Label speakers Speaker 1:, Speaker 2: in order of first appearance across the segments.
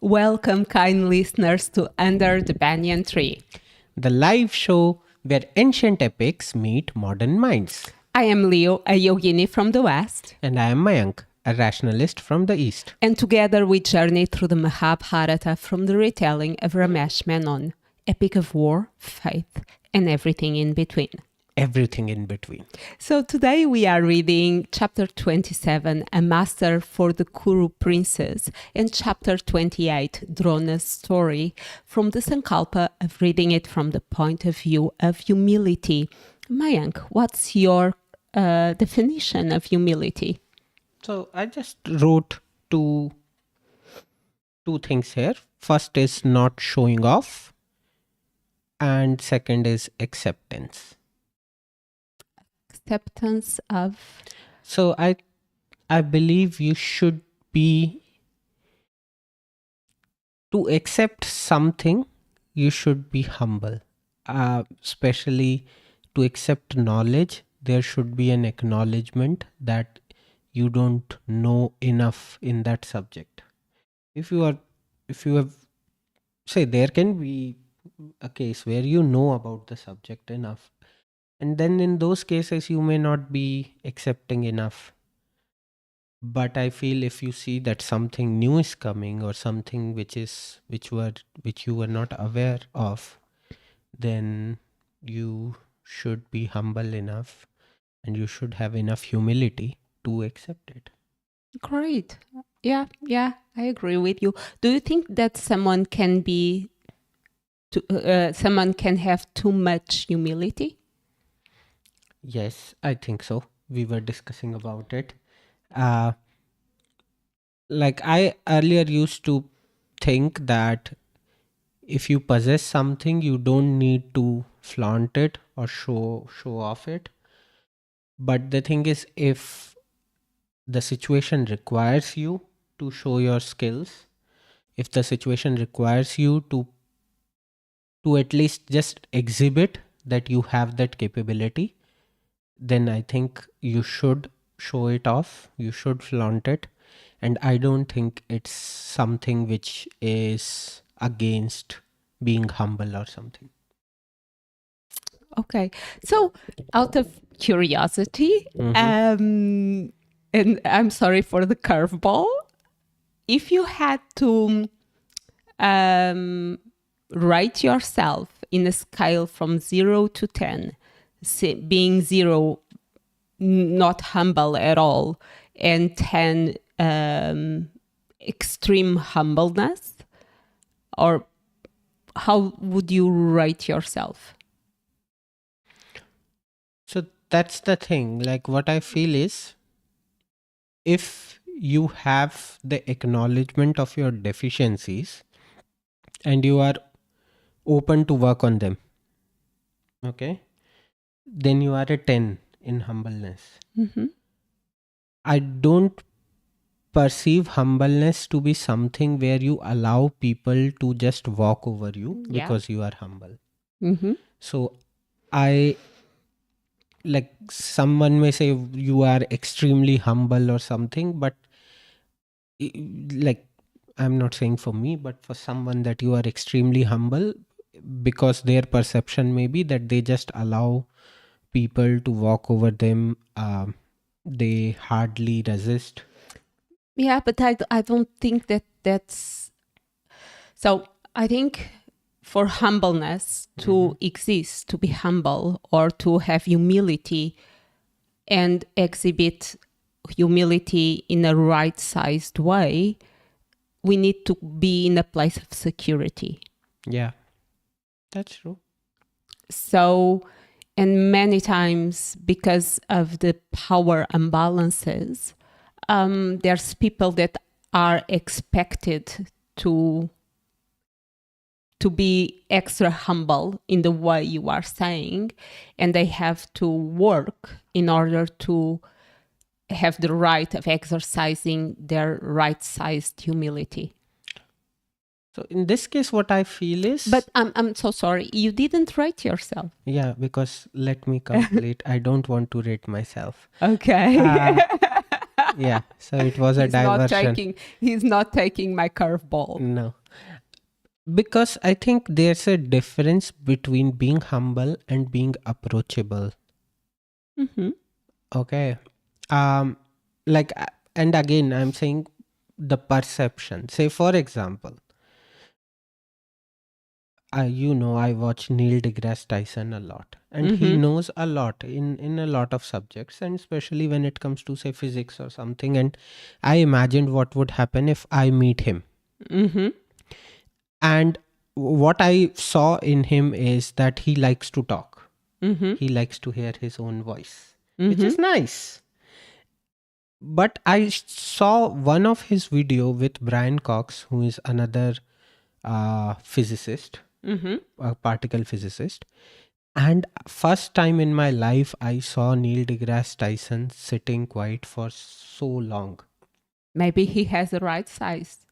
Speaker 1: Welcome, kind listeners, to Under the Banyan Tree.
Speaker 2: The live show where ancient epics meet modern minds.
Speaker 1: I am Leo, a yogini from the West.
Speaker 2: And I am Mayank, a rationalist from the East.
Speaker 1: And together we journey through the Mahabharata from the retelling of Ramesh Menon, epic of war, faith, and everything in between.
Speaker 2: Everything in between.
Speaker 1: So today we are reading chapter 27, A Master for the Kuru Princess, and chapter 28, Drona's story, from the Sankalpa of reading it from the point of view of humility. Mayank, what's your definition of humility?
Speaker 2: So I just wrote two things here. First is not showing off, and second is acceptance.
Speaker 1: Acceptance of...
Speaker 2: So I believe you should be, to accept something, you should be humble. Especially to accept knowledge, there should be an acknowledgement that you don't know enough in that subject. If you have, say, there can be a case where you know about the subject enough, and then in those cases you may not be accepting enough. But I feel if you see that something new is coming or something which you were not aware of, then you should be humble enough and you should have enough humility to accept it.
Speaker 1: Great. Yeah, I agree with you. Do you think that someone can have too much humility?
Speaker 2: Yes, I think so. We were discussing about it. Like I earlier used to think that if you possess something, you don't need to flaunt it or show off it. But the thing is, if the situation requires you to show your skills, if the situation requires you to at least just exhibit that you have that capability, then I think you should show it off, you should flaunt it. And I don't think it's something which is against being humble or something.
Speaker 1: Okay. So out of curiosity, and I'm sorry for the curveball, if you had to rate yourself in a scale from 0 to 10, being 0 not humble at all and 10 extreme humbleness, or how would you rate yourself?
Speaker 2: So that's the thing. Like what I feel is, if you have the acknowledgement of your deficiencies and you are open to work on them, okay, then you are a 10 in humbleness.
Speaker 1: Mm-hmm.
Speaker 2: I don't perceive humbleness to be something where you allow people to just walk over you because you are humble.
Speaker 1: Mm-hmm.
Speaker 2: So like someone may say you are extremely humble or something, but like I'm not saying for me, but for someone that you are extremely humble, because their perception may be that they just allow people to walk over them. They hardly resist.
Speaker 1: Yeah, but I don't think that's... So I think for humbleness to exist, to be humble or to have humility and exhibit humility in a right-sized way, we need to be in a place of security.
Speaker 2: Yeah, that's true.
Speaker 1: So, and many times because of the power imbalances, there's people that are expected to be extra humble in the way you are saying, and they have to work in order to have the right of exercising their right-sized humility.
Speaker 2: So in this case, what I feel is...
Speaker 1: But I'm so sorry, you didn't rate yourself.
Speaker 2: Yeah, because let me complete. I don't want to rate myself.
Speaker 1: Okay.
Speaker 2: Yeah, so it was a
Speaker 1: He's not
Speaker 2: diversion.
Speaker 1: taking my curveball.
Speaker 2: No, because I think there's a difference between being humble and being approachable.
Speaker 1: Mm-hmm.
Speaker 2: Okay. um like and again I'm saying the perception. Say for example, I watch Neil deGrasse Tyson a lot, and he
Speaker 1: Mm-hmm.
Speaker 2: knows a lot in a lot of subjects, and especially when it comes to say physics or something. And I imagined what would happen if I meet him.
Speaker 1: Mm-hmm.
Speaker 2: And what I saw in him is that he likes to talk.
Speaker 1: Mm-hmm.
Speaker 2: He likes to hear his own voice, which
Speaker 1: Mm-hmm.
Speaker 2: is nice. But I saw one of his video with Brian Cox, who is another physicist,
Speaker 1: Mm-hmm.
Speaker 2: a particle physicist. And first time in my life, I saw Neil deGrasse Tyson sitting quiet for so long.
Speaker 1: Maybe he has the right size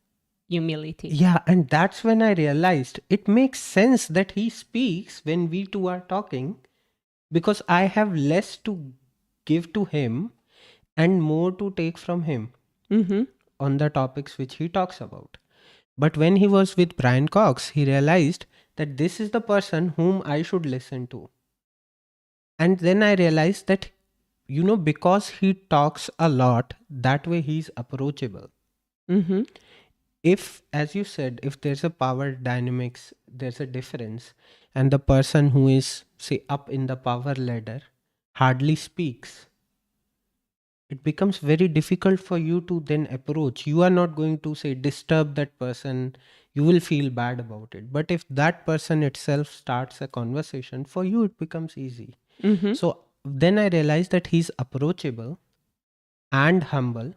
Speaker 1: humility.
Speaker 2: Yeah, and that's when I realized it makes sense that he speaks when we two are talking, because I have less to give to him and more to take from him
Speaker 1: Mm-hmm.
Speaker 2: on the topics which he talks about. But when he was with Brian Cox, he realized that this is the person whom I should listen to. And then I realized that, because he talks a lot, that way he's approachable.
Speaker 1: Mm-hmm.
Speaker 2: If, as you said, if there's a power dynamics, there's a difference, and the person who is, say, up in the power ladder hardly speaks, it becomes very difficult for you to then approach. You are not going to say disturb that person, you will feel bad about it. But if that person itself starts a conversation, for you it becomes easy.
Speaker 1: Mm-hmm.
Speaker 2: So then I realized that he's approachable and humble,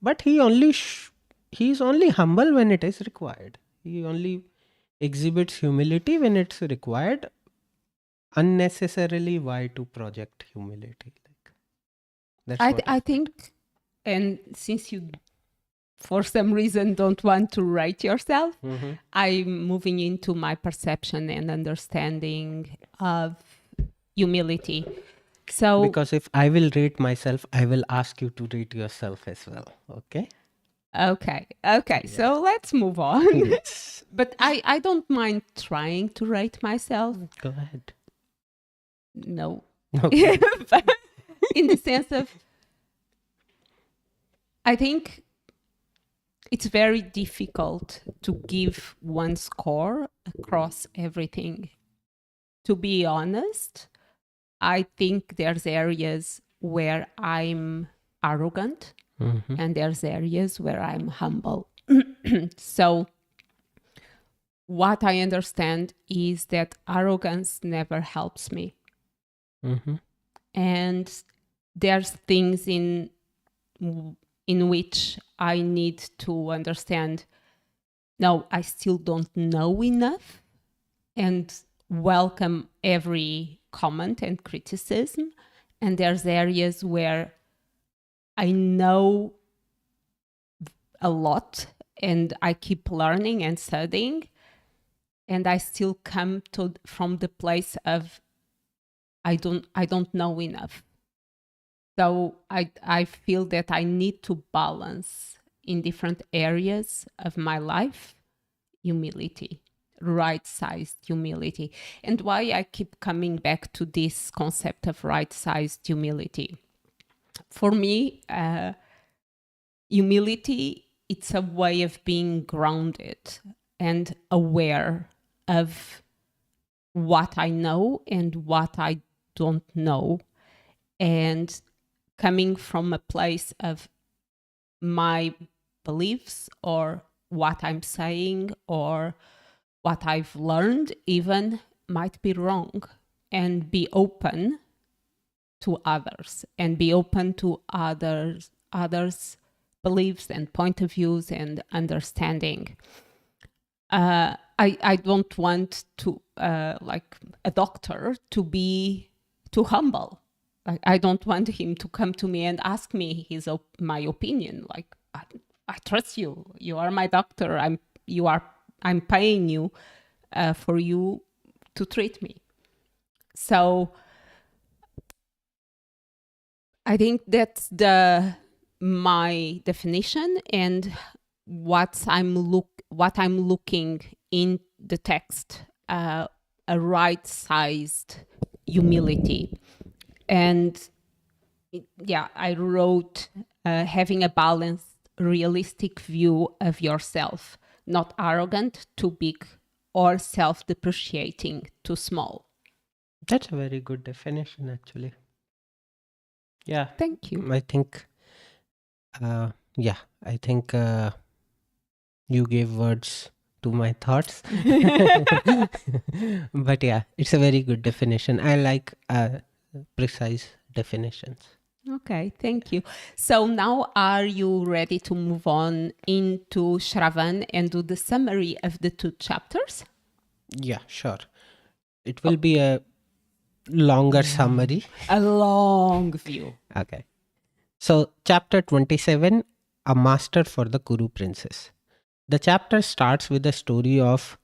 Speaker 2: but he's only humble when it is required. He only exhibits humility when it's required. Unnecessarily, why to project humility? Like, that's what
Speaker 1: I think, and since you for some reason don't want to rate yourself,
Speaker 2: Mm-hmm.
Speaker 1: I'm moving into my perception and understanding of humility. So
Speaker 2: Because if I will rate myself, I will ask you to rate yourself as well. Okay?
Speaker 1: okay,
Speaker 2: Yeah.
Speaker 1: so let's move on.
Speaker 2: Yes.
Speaker 1: But I don't mind trying to rate myself.
Speaker 2: Go ahead.
Speaker 1: No.
Speaker 2: Okay.
Speaker 1: But in the sense of, I think it's very difficult to give one score across everything. To be honest, I think there's areas where I'm arrogant
Speaker 2: Mm-hmm.
Speaker 1: and there's areas where I'm humble. So what I understand is that arrogance never helps me.
Speaker 2: Mm-hmm.
Speaker 1: And there's things in which I need to understand, no, I still don't know enough, and welcome every comment and criticism. And there's areas where I know a lot and I keep learning and studying, and I still come to from the place of I don't know enough. So I feel that I need to balance in different areas of my life humility, right-sized humility. And why I keep coming back to this concept of right-sized humility. For me, humility, it's a way of being grounded and aware of what I know and what I don't know, and coming from a place of my beliefs or what I'm saying or what I've learned even might be wrong, and be open to others and be open to others beliefs and point of views and understanding. I don't want to like a doctor to be too humble. I don't want him to come to me and ask me my opinion. Like I trust you. You are my doctor. I'm paying you for you to treat me. So I think that's the my definition and what I'm looking in the text, a right-sized humility. And I wrote having a balanced, realistic view of yourself, not arrogant, too big, or self-depreciating, too small.
Speaker 2: That's a very good definition, actually. Yeah,
Speaker 1: Thank you.
Speaker 2: I think, I think you gave words to my thoughts. But yeah, it's a very good definition. I like precise definitions.
Speaker 1: Okay, thank you. So now are you ready to move on into Shravan and do the summary of the 2 chapters?
Speaker 2: Yeah, sure. It will be a longer summary.
Speaker 1: A long view.
Speaker 2: Okay. So, chapter 27, A Master for the Kuru Princess. The chapter starts with the story of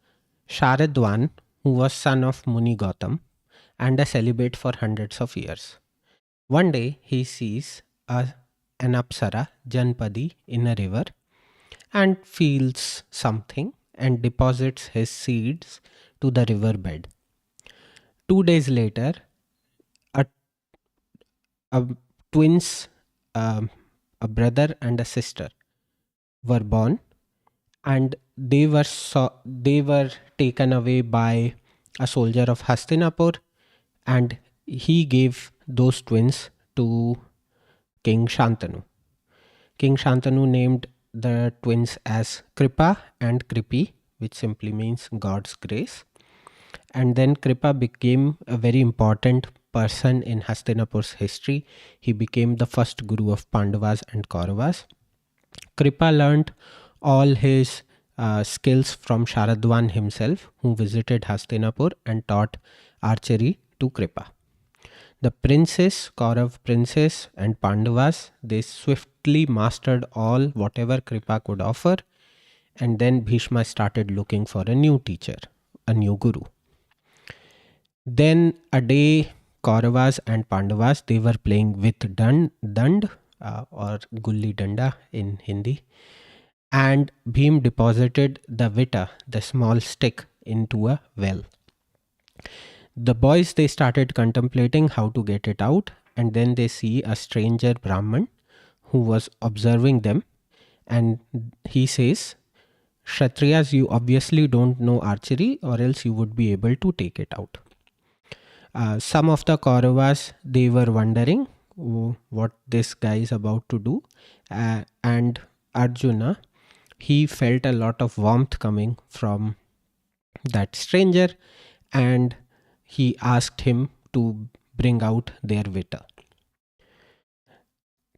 Speaker 2: Sharadwan, who was son of Muni Gautam and a celibate for hundreds of years. One day he sees an Apsara, Janpadi, in a river and feels something and deposits his seeds to the river bed. 2 days later, a, a twins, um, a brother and a sister, were born, and they were taken away by a soldier of Hastinapur, and he gave those twins to King Shantanu. King Shantanu named the twins as Kripa and Kripi, which simply means God's grace. And then Kripa became a very important person in Hastinapur's history. He became the first guru of Pandavas and Kauravas. Kripa learnt all his skills from Sharadwan himself, who visited Hastinapur and taught archery to Kripa. The princes, Kaurav princess and Pandavas, they swiftly mastered all whatever Kripa could offer, and then Bhishma started looking for a new teacher, a new guru. Then a day, Kauravas and Pandavas, they were playing with Dand or Gulli Danda in Hindi, and Bhim deposited the vita, the small stick, into a well. The boys, they started contemplating how to get it out, and then they see a stranger Brahman who was observing them, and he says, Kshatriyas, you obviously don't know archery, or else you would be able to take it out. Some of the Kauravas, they were wondering what this guy is about to do, and Arjuna, he felt a lot of warmth coming from that stranger, and he asked him to bring out their vita.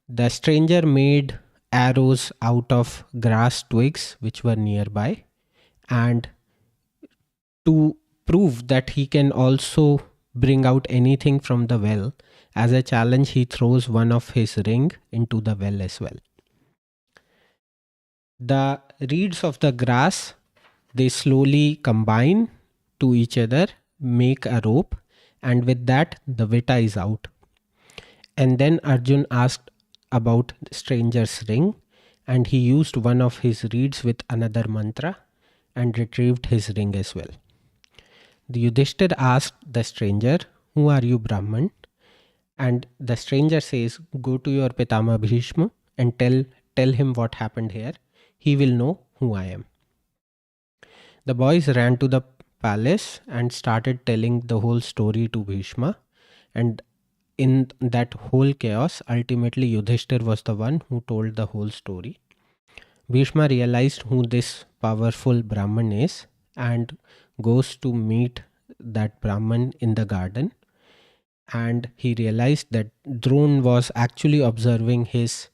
Speaker 2: The stranger made arrows out of grass twigs which were nearby, and to prove that he can also bring out anything from the well, as a challenge, he throws one of his ring into the well as well. The reeds of the grass, they slowly combine to each other, make a rope, and with that the vita is out. And then Arjun asked about the stranger's ring, and he used one of his reeds with another mantra and retrieved his ring as well. The Yudhishthir asked the stranger, who are you, Brahman? And the stranger says, go to your Pitama Bhishma and tell him what happened here. He will know who I am. The boys ran to the palace and started telling the whole story to Bhishma. And in that whole chaos, ultimately Yudhishthir was the one who told the whole story. Bhishma realized who this powerful Brahman is and goes to meet that Brahman in the garden. And he realized that Drona was actually observing his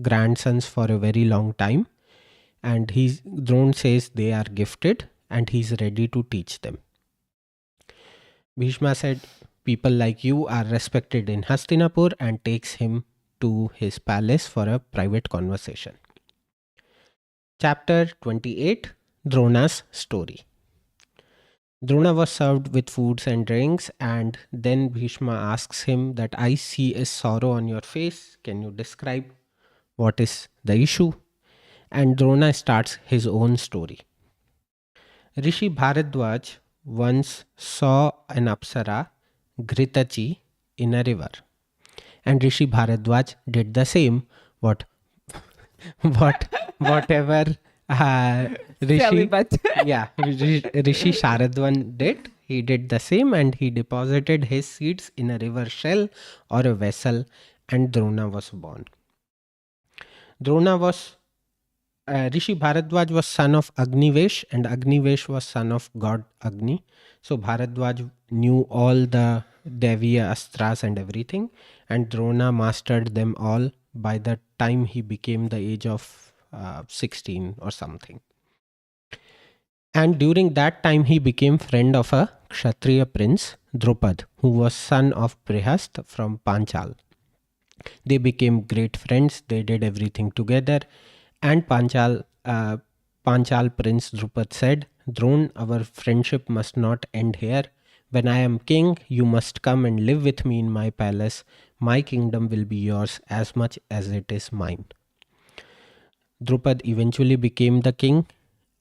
Speaker 2: grandsons for a very long time. And Drona says they are gifted and he's ready to teach them. Bhishma said, people like you are respected in Hastinapur, and takes him to his palace for a private conversation. Chapter 28, Drona's story. Drona was served with foods and drinks, and then Bhishma asks him that I see a sorrow on your face. Can you describe what is the issue, and Drona starts his own story. Rishi Bharadwaj once saw an Apsara, Ghritachi, in a river, and Rishi Bharadwaj did the same. What, whatever Rishi,
Speaker 1: Celibate.
Speaker 2: yeah, Rishi Sharadwan did, he did the same, and he deposited his seeds in a river shell or a vessel, and Drona was born. Drona was Rishi Bharadwaj was son of Agnivesh, and Agnivesh was son of god Agni. So Bharadwaj knew all the Deviya Astras and everything, and Drona mastered them all by the time he became the age of 16 or something. And during that time, he became friend of a Kshatriya prince, Drupad, who was son of Prihast from Panchal. They became great friends. They did everything together. And Panchal Prince Drupad said, Drone, our friendship must not end here. When I am king, you must come and live with me in my palace. My kingdom will be yours as much as it is mine. Drupad eventually became the king,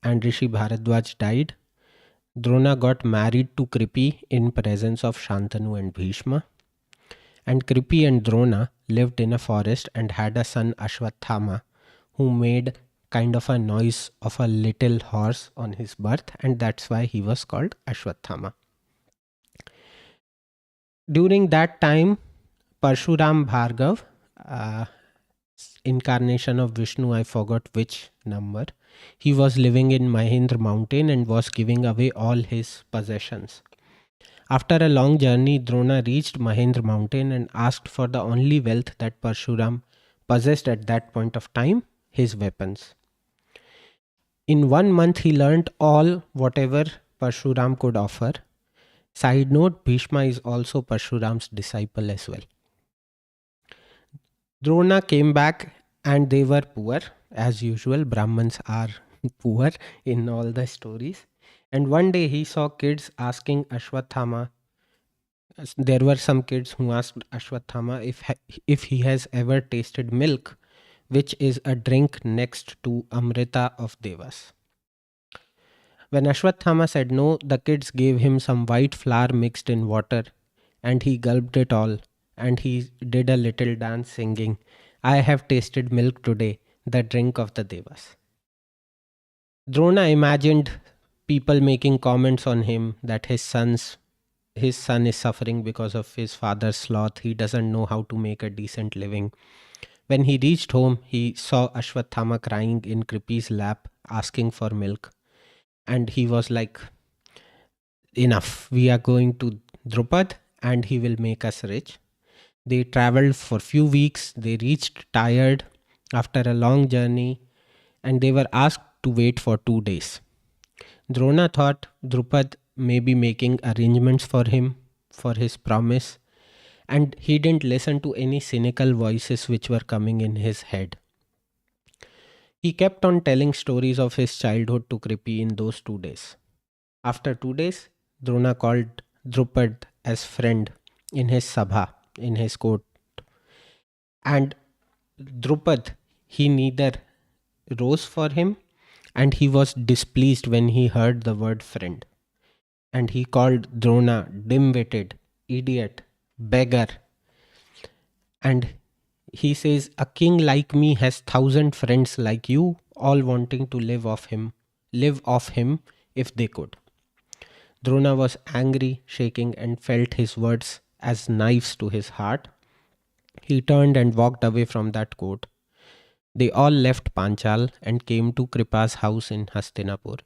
Speaker 2: and Rishi Bharadwaj died. Drona got married to Kripi in presence of Shantanu and Bhishma. And Kripi and Drona lived in a forest and had a son Ashwathama, who made kind of a noise of a little horse on his birth, and that's why he was called Ashwathama. During that time, Parshuram Bhargav, uh, incarnation of Vishnu, I forgot which number, he was living in Mahendra mountain and was giving away all his possessions. After a long journey, Drona reached Mahendra mountain and asked for the only wealth that Parshuram possessed at that point of time, his weapons. In 1 month, he learnt all whatever Parshuram could offer. Side note, Bhishma is also Parshuram's disciple as well. Drona came back and they were poor. As usual, Brahmins are poor in all the stories. And one day he saw kids asking Ashwathama. There were some kids who asked Ashwathama if he has ever tasted milk, which is a drink next to Amrita of Devas. When Ashwathama said no, the kids gave him some white flour mixed in water, and he gulped it all, and he did a little dance singing, I have tasted milk today, the drink of the Devas. Drona imagined people making comments on him that his son is suffering because of his father's sloth. He doesn't know how to make a decent living. When he reached home, he saw Ashwathama crying in Kripi's lap, asking for milk. And he was like, enough, we are going to Drupad and he will make us rich. They traveled for few weeks. They reached tired after a long journey, and they were asked to wait for 2 days. Drona thought Drupad may be making arrangements for him for his promise, and he didn't listen to any cynical voices which were coming in his head. He kept on telling stories of his childhood to Kripi in those 2 days. After 2 days, Drona called Drupad as friend in his sabha, in his court. And Drupad, he neither rose for him, and he was displeased when he heard the word friend. And he called Drona dim-witted, idiot, beggar. And he says, a king like me has 1,000 friends like you, all wanting to live off him if they could. Drona was angry, shaking, and felt his words as knives to his heart. He turned and walked away from that court. They all left Panchal and came to Kripa's house in Hastinapur.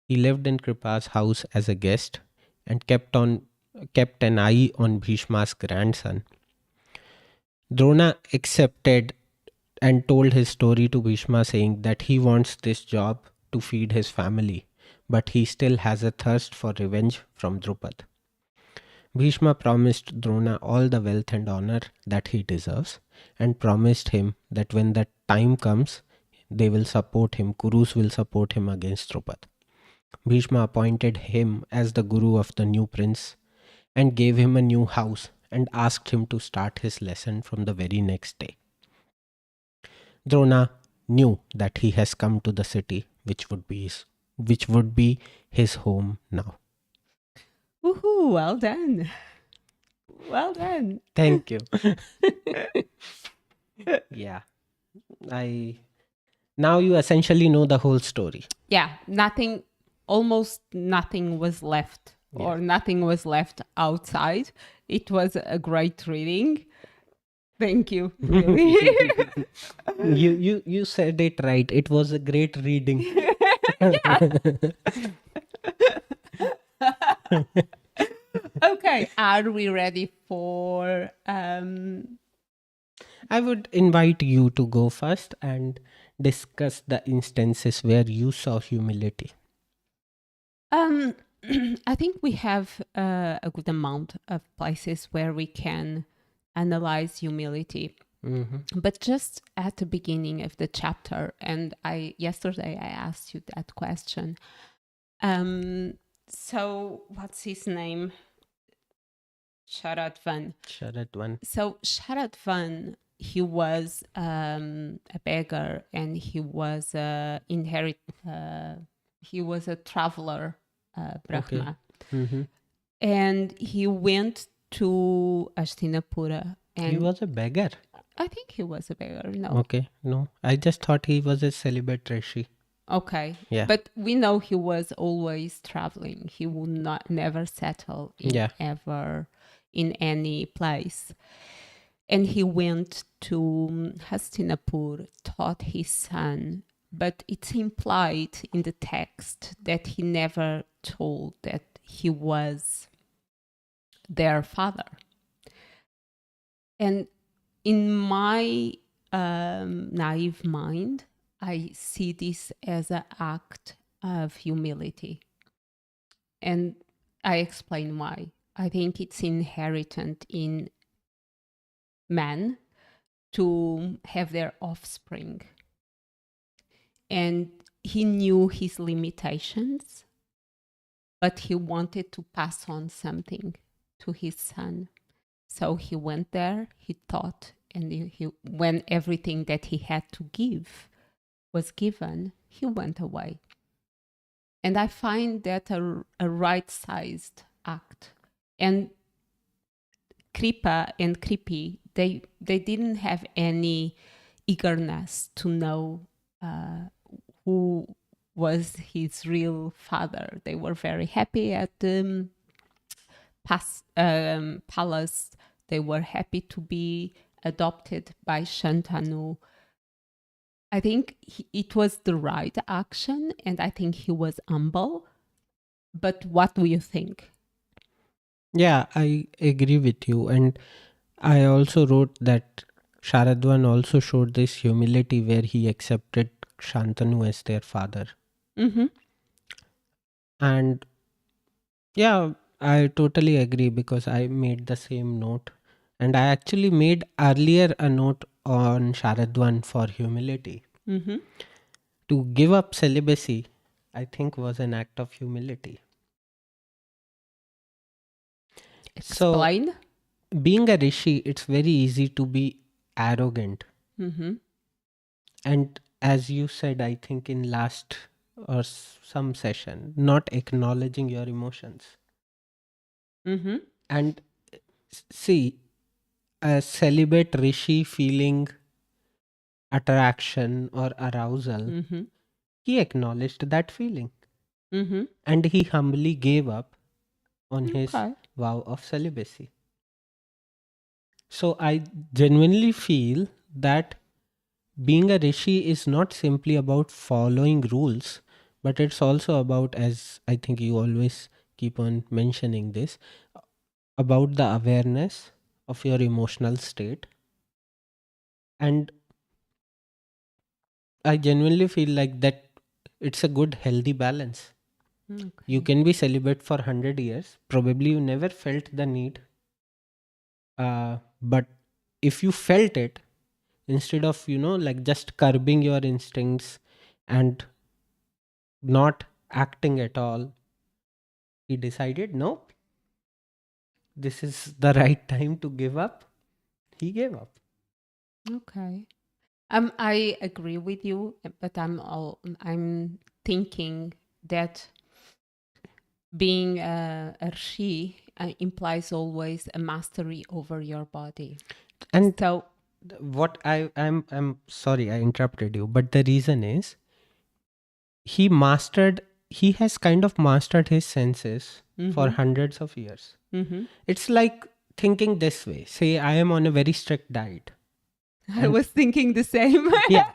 Speaker 2: He lived in Kripa's house as a guest and kept an eye on Bhishma's grandson. Drona accepted and told his story to Bhishma, saying that he wants this job to feed his family, but he still has a thirst for revenge from Drupad. Bhishma promised Drona all the wealth and honor that he deserves, and promised him that when that time comes, they will support him, Kurus will support him against Drupad. Bhishma appointed him as the guru of the new prince and gave him a new house and asked him to start his lesson from the very next day. Drona knew that he has come to the city, which would be his home now.
Speaker 1: Woohoo! Well done. Well done.
Speaker 2: Thank you. Yeah, I now you essentially know the whole story.
Speaker 1: Yeah, almost nothing was left, or nothing was left outside. It was a great reading. Thank you, really.
Speaker 2: You said it right. It was a great reading.
Speaker 1: Okay, are we ready for
Speaker 2: I would invite you to go first and discuss the instances where you saw humility.
Speaker 1: I think we have a good amount of places where we can analyze humility. But just at the beginning of the chapter, and yesterday I asked you that question. So what's his name? Sharadvan.
Speaker 2: Sharadvan.
Speaker 1: So Sharadvan, he was a beggar, and he was he was a traveler, Brahma.
Speaker 2: Okay.
Speaker 1: And he went to Astinapura, and
Speaker 2: He was a beggar.
Speaker 1: I think he was a beggar. No.
Speaker 2: Okay, no. I just thought he was a celibate rishi.
Speaker 1: Okay.
Speaker 2: Yeah.
Speaker 1: But we know he was always traveling. He would never settle in any place. And he went to Hastinapur, taught his son, but it's implied in the text that he never told that he was their father. And in my naive mind, I see this as an act of humility. And I explain why. I think it's inherent in men to have their offspring. And he knew his limitations, but he wanted to pass on something to his son. So he went there, he taught, and when everything that he had to give was given, he went away. And I find that a right-sized act. And Kripa and Kripi, they didn't have any eagerness to know who was his real father. They were very happy at the palace. They were happy to be adopted by Shantanu. I think it was the right action, and I think he was humble. But what do you think?
Speaker 2: Yeah, I agree with you. And I also wrote that Sharadvan also showed this humility where he accepted Shantanu as their father.
Speaker 1: Mm-hmm.
Speaker 2: And yeah, I totally agree because I made the same note. And I actually made earlier a note on Sharadvan for humility.
Speaker 1: Mm-hmm.
Speaker 2: To give up celibacy, I think, was an act of humility.
Speaker 1: Explain.
Speaker 2: So, being a rishi, it's very easy to be arrogant.
Speaker 1: Mm-hmm.
Speaker 2: And as you said, I think in last or some session, not acknowledging your emotions.
Speaker 1: Mm-hmm.
Speaker 2: And see, a celibate rishi feeling attraction or arousal,
Speaker 1: Mm-hmm.
Speaker 2: he acknowledged that feeling.
Speaker 1: Mm-hmm.
Speaker 2: And he humbly gave up on his
Speaker 1: Okay.
Speaker 2: vow of celibacy. So I genuinely feel that being a rishi is not simply about following rules, but it's also about, as I think you always keep on mentioning this, about the awareness of your emotional state. And I genuinely feel like that it's a good, healthy balance.
Speaker 1: Okay.
Speaker 2: You can be celibate for 100 years, probably you never felt the need. But if you felt it, instead of, like just curbing your instincts and not acting at all, he decided, no, this is the right time to give up. He gave up.
Speaker 1: Okay. I agree with you, but I'm thinking that being a she implies always a mastery over your body.
Speaker 2: And
Speaker 1: So
Speaker 2: what I'm sorry I interrupted you, but the reason is he has kind of mastered his senses for hundreds of years. It's like thinking this way. Say I am on a very strict diet.
Speaker 1: I was thinking the same.
Speaker 2: Yeah.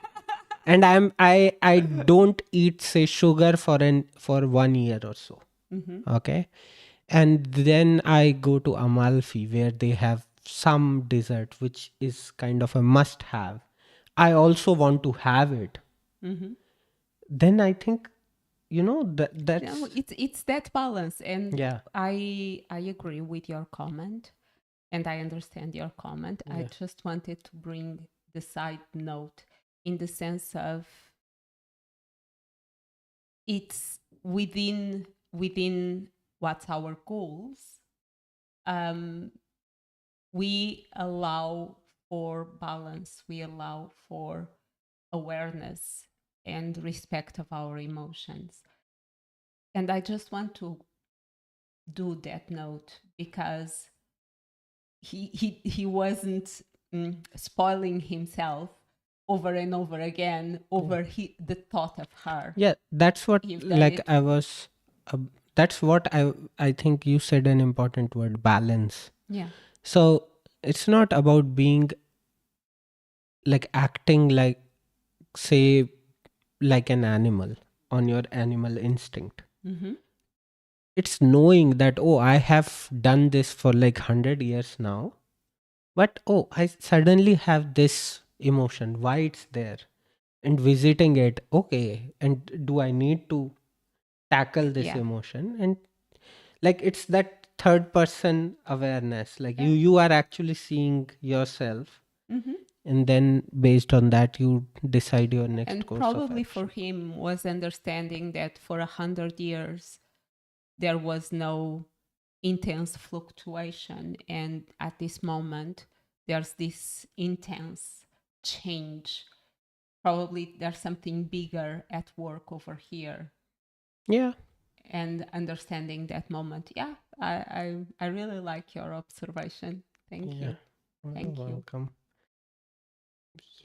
Speaker 2: And I don't eat say sugar for 1 year or so. Okay. And then I go to Amalfi where they have some dessert which is kind of a must have. I also want to have it. Then I think
Speaker 1: No,
Speaker 2: that's
Speaker 1: it's that balance, and
Speaker 2: yeah.
Speaker 1: I agree with your comment, and I understand your comment. I
Speaker 2: Yeah.
Speaker 1: just wanted to bring the side note in the sense of it's within what's our goals. Um, we allow for balance. We allow for awareness and respect of our emotions. And I just want to do that note because he wasn't spoiling himself over and over again over the thought of her.
Speaker 2: Yeah, that's what
Speaker 1: You've done
Speaker 2: like
Speaker 1: it.
Speaker 2: I was that's what I think you said an important word, balance.
Speaker 1: Yeah.
Speaker 2: So it's not about being like acting like say like an animal on your animal instinct. It's knowing that oh I have done this for like 100 years now, but oh I suddenly have this emotion, why it's there, and visiting it, okay, and do I need to tackle this
Speaker 1: Yeah.
Speaker 2: emotion, and like it's that third person awareness, like
Speaker 1: Yeah.
Speaker 2: you are actually seeing yourself,
Speaker 1: Mm-hmm.
Speaker 2: and then based on that you decide your next
Speaker 1: And
Speaker 2: course of
Speaker 1: probably for
Speaker 2: action.
Speaker 1: him was understanding that for 100 years there was no intense fluctuation, and at this moment there's this intense change. Probably there's something bigger at work over here,
Speaker 2: Yeah.
Speaker 1: and understanding that moment. Yeah, I really like your observation. Thank
Speaker 2: Yeah,
Speaker 1: you.
Speaker 2: you're
Speaker 1: Thank you.
Speaker 2: welcome.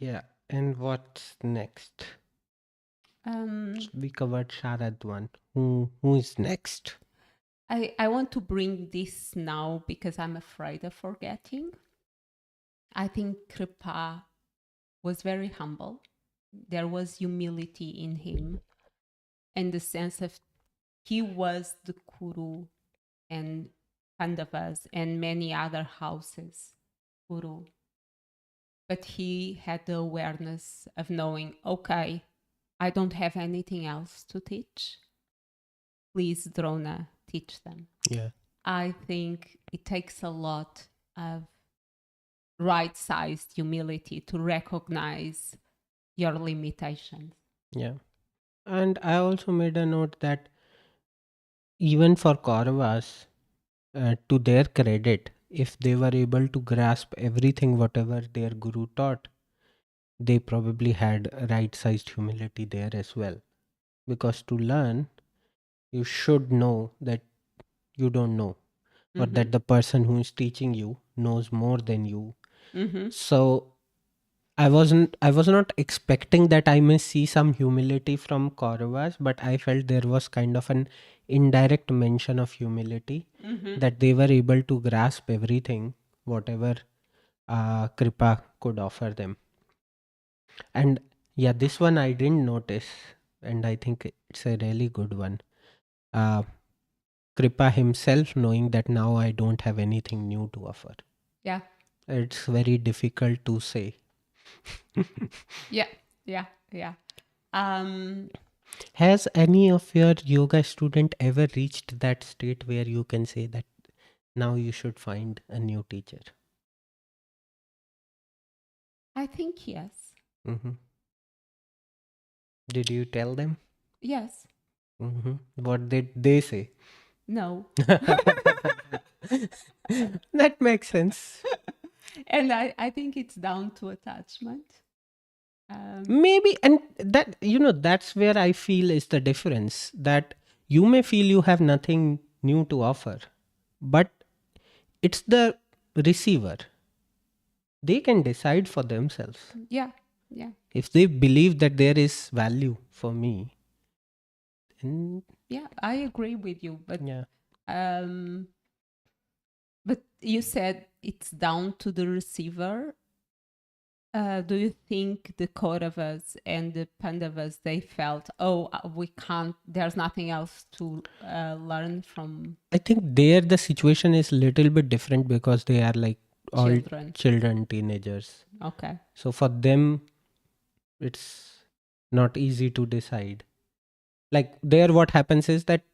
Speaker 2: Yeah, and what's next? We covered Sharad one. Who is next?
Speaker 1: I want to bring this now because I'm afraid of forgetting. I think Kripa was very humble. There was humility in him, and the sense of he was the Kuru and Pandavas and many other houses, Kuru. But he had the awareness of knowing, okay, I don't have anything else to teach. Please, Drona, teach them.
Speaker 2: Yeah.
Speaker 1: I think it takes a lot of right sized humility to recognize your limitations.
Speaker 2: Yeah. And I also made a note that even for Kauravas, to their credit, if they were able to grasp everything whatever their guru taught, they probably had right sized humility there as well. Because to learn, you should know that you don't know, or
Speaker 1: Mm-hmm.
Speaker 2: that the person who is teaching you knows more than you.
Speaker 1: Mm-hmm.
Speaker 2: So I was not expecting that I may see some humility from Kauravas, but I felt there was kind of an indirect mention of humility,
Speaker 1: Mm-hmm.
Speaker 2: that they were able to grasp everything, whatever Kripa could offer them. And yeah, this one I didn't notice, and I think it's a really good one. Uh, Kripa himself knowing that now I don't have anything new to offer.
Speaker 1: Yeah.
Speaker 2: It's very difficult to say.
Speaker 1: Yeah. Yeah. Yeah. Um,
Speaker 2: Has any of your yoga student ever reached that state where you can say that now you should find a new teacher?
Speaker 1: I think yes.
Speaker 2: Hmm. Did you tell them?
Speaker 1: Yes.
Speaker 2: What did they say?
Speaker 1: No.
Speaker 2: That makes sense.
Speaker 1: And I think it's down to attachment.
Speaker 2: Maybe, and that, that's where I feel is the difference, that you may feel you have nothing new to offer, but it's the receiver. They can decide for themselves.
Speaker 1: Yeah, yeah,
Speaker 2: If they believe that there is value for me, then
Speaker 1: yeah. I agree with you,
Speaker 2: yeah.
Speaker 1: um, but you said it's down to the receiver. Do you think the Kauravas and the Pandavas, they felt, oh, we can't, there's nothing else to learn from
Speaker 2: I think there the situation is little bit different because they are like all
Speaker 1: children?
Speaker 2: children, teenagers.
Speaker 1: Okay.
Speaker 2: So for them, it's not easy to decide. Like there, what happens is that,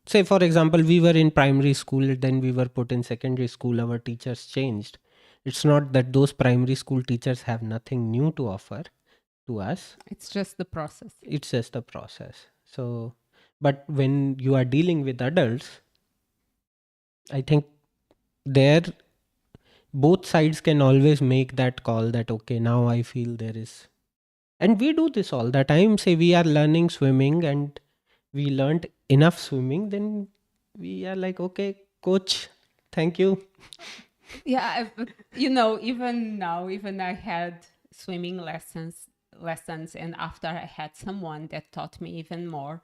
Speaker 2: say for example, we were in primary school, then we were put in secondary school, our teachers changed. It's not that those primary school teachers have nothing new to offer to us.
Speaker 1: It's just the process.
Speaker 2: It's just a process. So, but when you are dealing with adults, I think there both sides can always make that call that okay, now I feel there is, and we do this all the time. Say we are learning swimming and we learned enough swimming, then we are like, okay, coach, thank you.
Speaker 1: Yeah, but, you know, even now, even I had swimming lessons, and after I had someone that taught me even more,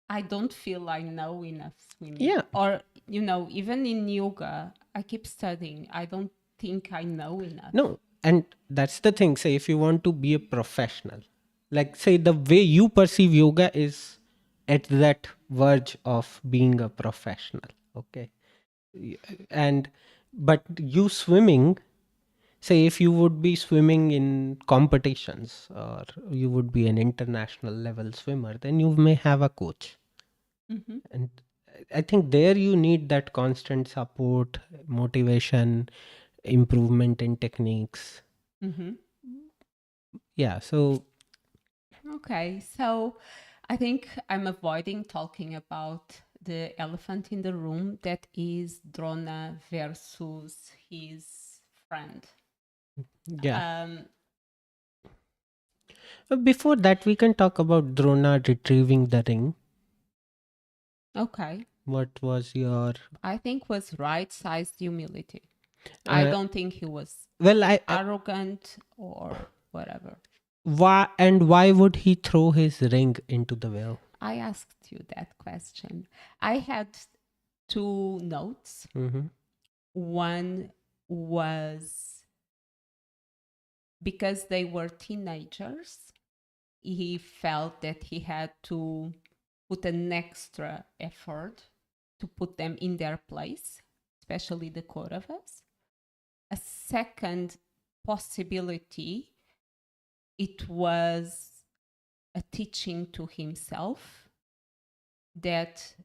Speaker 1: I don't feel I know enough swimming.
Speaker 2: Yeah.
Speaker 1: Or, you know, even in yoga, I keep studying. I don't think I know enough.
Speaker 2: No, and that's the thing. Say if you want to be a professional, like say the way you perceive yoga is at that verge of being a professional. Okay. Y- And but you swimming, say if you would be swimming in competitions or you would be an international level swimmer, then you may have a coach.
Speaker 1: Mm-hmm.
Speaker 2: And I think there you need that constant support, motivation, improvement in techniques.
Speaker 1: Mm-hmm.
Speaker 2: Yeah, so
Speaker 1: Okay, so I think I'm avoiding talking about the elephant in the room, that is Drona versus his friend.
Speaker 2: yeah.
Speaker 1: Um,
Speaker 2: Before that, we can talk about Drona retrieving the ring.
Speaker 1: okay,
Speaker 2: What was your
Speaker 1: I think was right-sized humility. I
Speaker 2: uh,
Speaker 1: don't think he was
Speaker 2: well?
Speaker 1: arrogant or whatever.
Speaker 2: Why would he throw his ring into the well?
Speaker 1: I asked you that question. I had two notes.
Speaker 2: Mm-hmm.
Speaker 1: One was because they were teenagers, he felt that he had to put an extra effort to put them in their place, especially the Kauravas. A second possibility, it was a teaching to himself that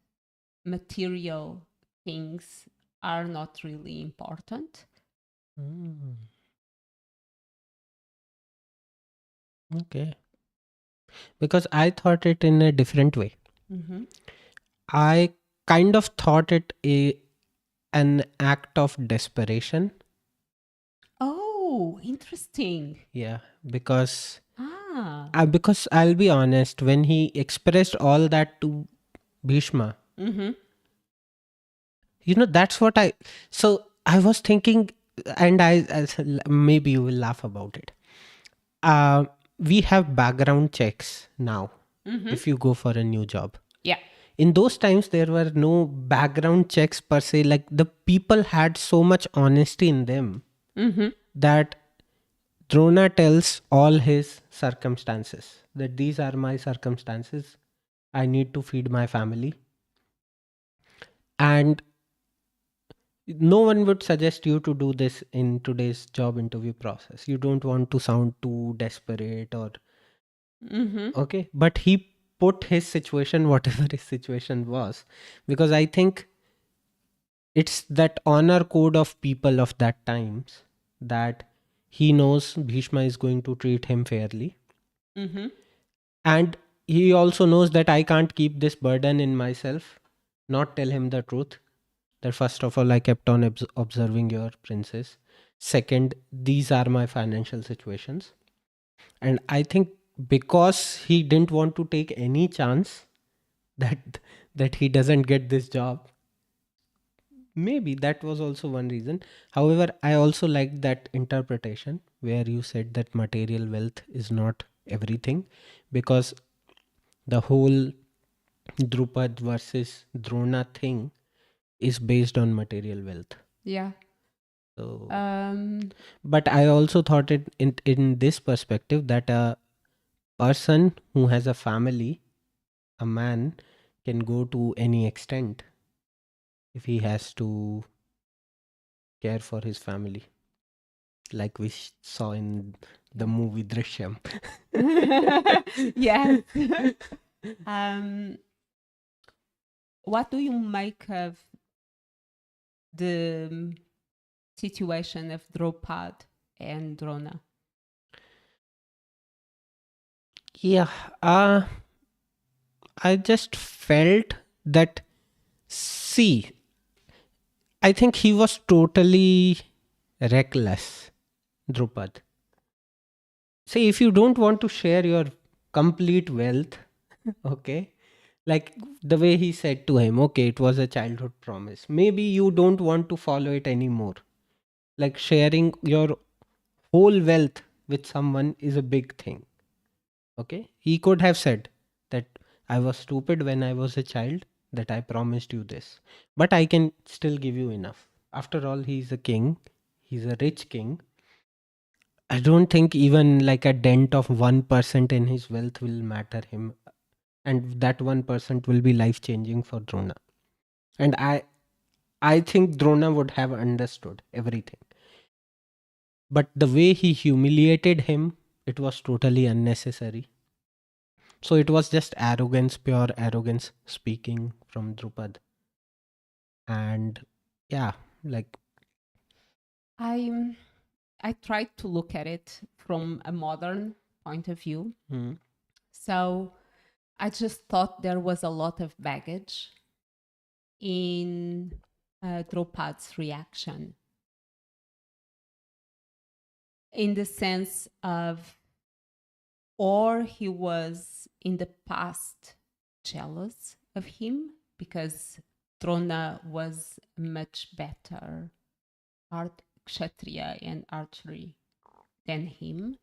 Speaker 1: material things are not really important.
Speaker 2: Mm. Okay, because I thought it in a different way.
Speaker 1: Mm-hmm.
Speaker 2: I kind of thought it an act of desperation.
Speaker 1: Oh, interesting.
Speaker 2: Yeah, because
Speaker 1: Ah.
Speaker 2: because I'll be honest, when he expressed all that to Bhishma,
Speaker 1: Mm-hmm.
Speaker 2: that's what so I was thinking, and maybe you will laugh about it. Uh, we have background checks now
Speaker 1: Mm-hmm.
Speaker 2: if you go for a new job.
Speaker 1: Yeah.
Speaker 2: In those times, there were no background checks per se. Like the people had so much honesty in them
Speaker 1: Mm-hmm.
Speaker 2: that Drona tells all his circumstances, that these are my circumstances. I need to feed my family. And no one would suggest you to do this in today's job interview process. You don't want to sound too desperate or
Speaker 1: Mm-hmm.
Speaker 2: okay. But he put his situation, whatever his situation was, because I think it's that honor code of people of that times that he knows Bhishma is going to treat him fairly.
Speaker 1: Mm-hmm.
Speaker 2: And he also knows that I can't keep this burden in myself, not tell him the truth. That first of all, I kept on observing your princess. Second, these are my financial situations. And I think because he didn't want to take any chance that he doesn't get this job, maybe that was also one reason. However, I also liked that interpretation where you said that material wealth is not everything, because the whole Drupad versus Drona thing is based on material wealth.
Speaker 1: Yeah.
Speaker 2: So,
Speaker 1: Um,
Speaker 2: but I also thought it in this perspective that a person who has a family, a man, can go to any extent if he has to care for his family, like we saw in the
Speaker 1: yeah.
Speaker 2: movie Drishyam.
Speaker 1: Yes. um, what do you make of the situation of Dropad and Drona?
Speaker 2: Yeah, I just felt that, see, I think he was totally reckless, Drupad. See, if you don't want to share your complete wealth, okay, like the way he said to him, okay, it was a childhood promise. Maybe you don't want to follow it anymore. Like sharing your whole wealth with someone is a big thing. Okay, he could have said that I was stupid when I was a child, that I promised you this, but I can still give you enough. After all, he's a king, he's a rich king. I don't think even like a dent of 1% in his wealth will matter him, and that 1% will be life changing for Drona. And I think Drona would have understood everything. But the way he humiliated him, it was totally unnecessary. So it was just arrogance, pure arrogance speaking from Drupad. And yeah, like,
Speaker 1: I I tried to look at it from a modern point of view.
Speaker 2: hmm,
Speaker 1: So I just thought there was a lot of baggage in Dropad's reaction, in the sense of, or he was in the past jealous of him because Drona was much better art kshatriya and archery than him,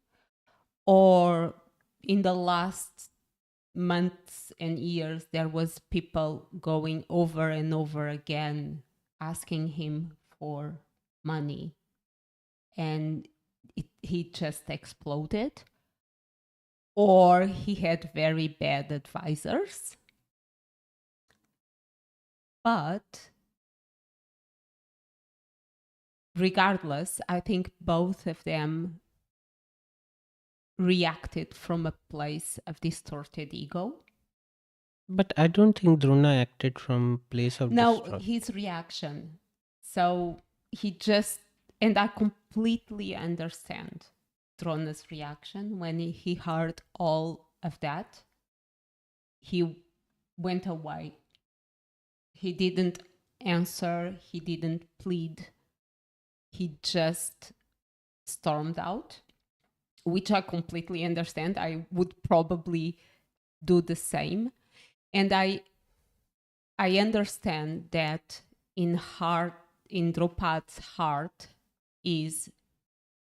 Speaker 1: or in the last months and years there was people going over and over again asking him for money, and he just exploded, or he had very bad advisors. But regardless, I think both of them reacted from a place of distorted ego.
Speaker 2: but I don't think Drona acted from place of
Speaker 1: Now,
Speaker 2: distrust.
Speaker 1: his reaction. So he just, and I completely understand Drona's reaction when he heard all of that. He went away. He didn't answer, he didn't plead, he just stormed out, which I completely understand. I would probably do the same. And I understand that in Dropad's heart is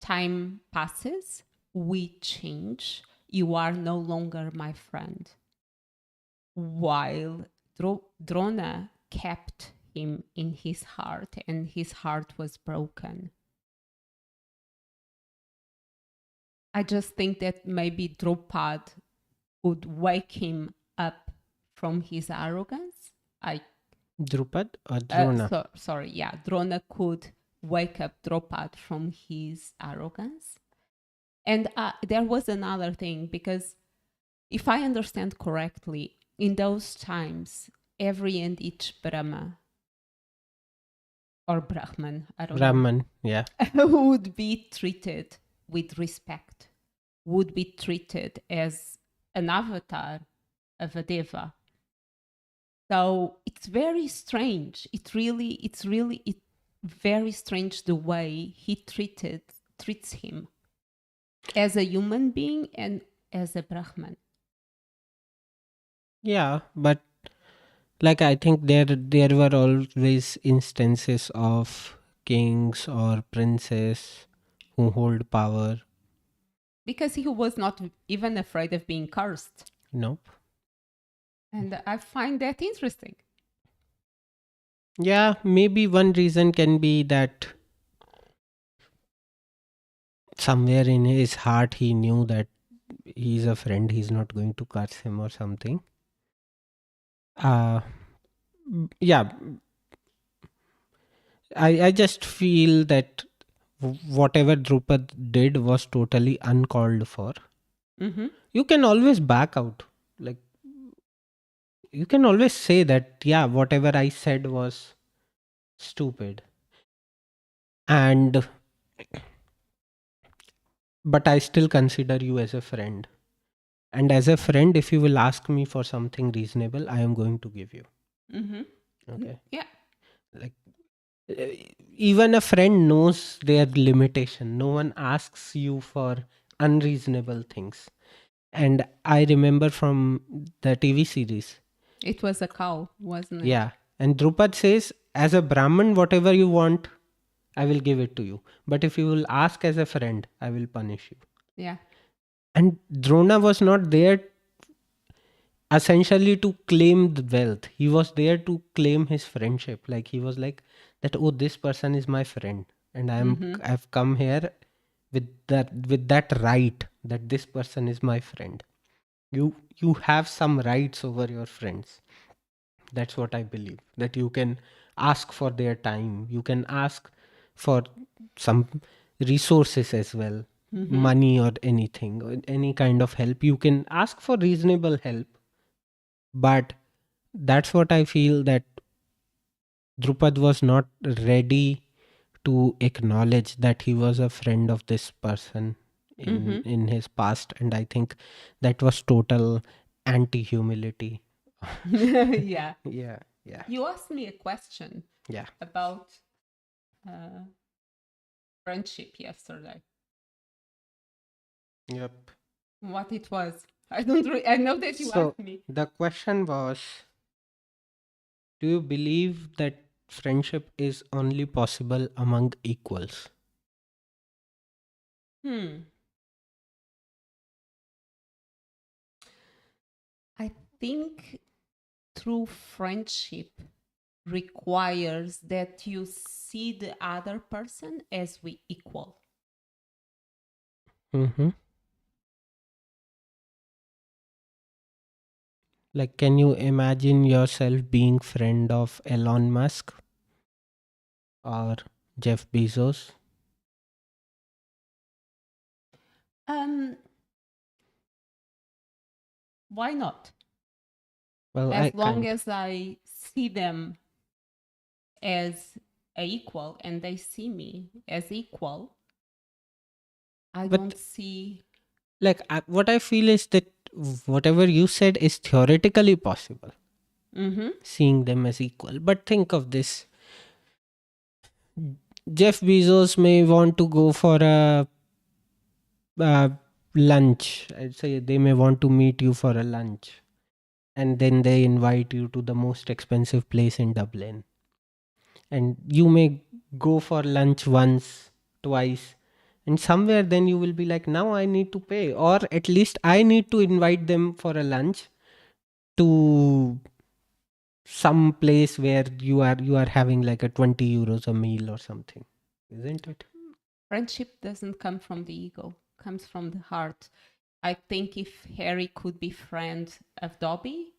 Speaker 1: time passes, we change, you are no longer my friend. While Drona kept him in his heart and his heart was broken. I just think that maybe Dropad would wake him up from his arrogance.
Speaker 2: Drupad or Drona?
Speaker 1: Sorry, yeah, Drona could wake up Dropad from his arrogance. And there was another thing, because if I understand correctly, in those times, every and each Brahma or Brahman, I don't know,
Speaker 2: Brahman, yeah.
Speaker 1: would be treated with respect, would be treated as an avatar of a deva. So it's very strange. It's really very strange the way he treats him. as a human being and as a Brahman.
Speaker 2: Yeah, but like I think there were always instances of kings or princes who hold power.
Speaker 1: Because he was not even afraid of being cursed.
Speaker 2: Nope.
Speaker 1: And I find that interesting.
Speaker 2: Yeah, maybe one reason can be that somewhere in his heart he knew that he's a friend, he's not going to curse him or something. uh yeah, I just feel that whatever Drupad did was totally uncalled for.
Speaker 1: Mm-hmm.
Speaker 2: You can always back out. Like, you can always say that, yeah, whatever I said was stupid. And, but I still consider you as a friend. And as a friend, if you will ask me for something reasonable, I am going to give you.
Speaker 1: Mm-hmm.
Speaker 2: Okay.
Speaker 1: Yeah.
Speaker 2: Like, uh, even a friend knows their limitation. No one asks you for unreasonable things. And I remember from the TV series,
Speaker 1: It was a cow, wasn't it?
Speaker 2: yeah, and Drupad says, as a Brahmin, whatever you want, I will give it to you. But if you will ask as a friend, I will punish you.
Speaker 1: Yeah.
Speaker 2: And Drona was not there essentially to claim the wealth. He was there to claim his friendship. Like, he was like that, oh, this person is my friend. And
Speaker 1: Mm-hmm.
Speaker 2: I've come here with that right that this person is my friend. You have some rights over your friends. That's what I believe. That you can ask for their time. You can ask for some resources as well,
Speaker 1: Mm-hmm.
Speaker 2: money or anything, or any kind of help. You can ask for reasonable help. But that's what I feel, that Drupad was not ready to acknowledge that he was a friend of this person
Speaker 1: Mm-hmm.
Speaker 2: in his past. And I think that was total anti humility.
Speaker 1: Yeah.
Speaker 2: Yeah, yeah,
Speaker 1: You asked me a question
Speaker 2: yeah.
Speaker 1: about uh, friendship yesterday.
Speaker 2: Yep.
Speaker 1: What it was? I know that you
Speaker 2: So
Speaker 1: asked me.
Speaker 2: the question was, do you believe that friendship is only possible among equals?
Speaker 1: Hmm. I think true friendship requires that you see the other person as we equal.
Speaker 2: Mm-hmm. Like, can you imagine yourself being friend of Elon Musk or Jeff Bezos?
Speaker 1: Um, why not?
Speaker 2: Well, I
Speaker 1: As long
Speaker 2: can't.
Speaker 1: as I see them as a equal and they see me as equal, I
Speaker 2: But
Speaker 1: don't see.
Speaker 2: like, what I feel is that whatever you said is theoretically possible,
Speaker 1: Mm-hmm.
Speaker 2: seeing them as equal. But think of this: Jeff Bezos may want to go for a uh, lunch. I'd say they may want to meet you for a lunch, and then they invite you to the most expensive place in Dublin, and you may go for lunch once, twice, and somewhere then you will be like, now I need to pay, or at least I need to invite them for a lunch to some place where you are having like a 20 euros a meal or something, isn't it?
Speaker 1: Friendship doesn't come from the ego, comes from the heart. I think if Harry could be friend of Dobby,